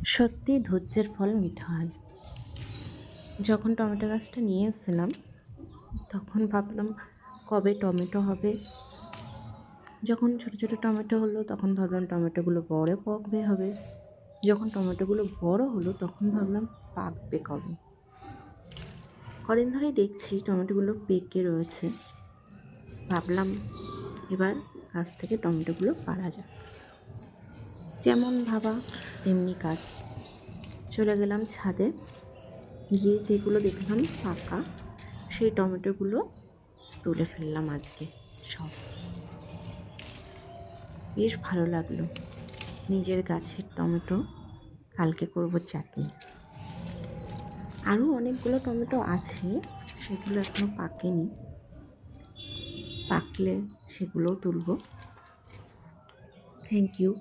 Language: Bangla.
সত্যি ধৈর্যের ফল মিঠা হয়। যখন টমেটো গাছটা নিয়ে এসেছিলাম তখন ভাবলাম কবে টমেটো হবে। যখন ছোটো ছোটো টমেটো হলো তখন ভাবলাম টমেটোগুলো বড় পাকবে হবে। যখন টমেটোগুলো বড় হলো তখন ভাবলাম পাকবে কবে। কদিন ধরেই দেখছি টমেটোগুলো পেকে রয়েছে। ভাবলাম এবার গাছ থেকে টমেটোগুলো পাড়া যাক। যেমন ভাবা তেমনি কাজ। চলে গেলাম ছাদে, গিয়ে যেগুলো দেখলাম পাকা সেই টমেটোগুলো তুলে ফেললাম আজকে সব। বেশ ভালো লাগলো। নিজের গাছের টমেটো কালকে করব চাটনি। আরও অনেকগুলো টমেটো আছে, সেগুলো এখনও পাকেনি, পাকলে সেগুলোও তুলব। Thank you.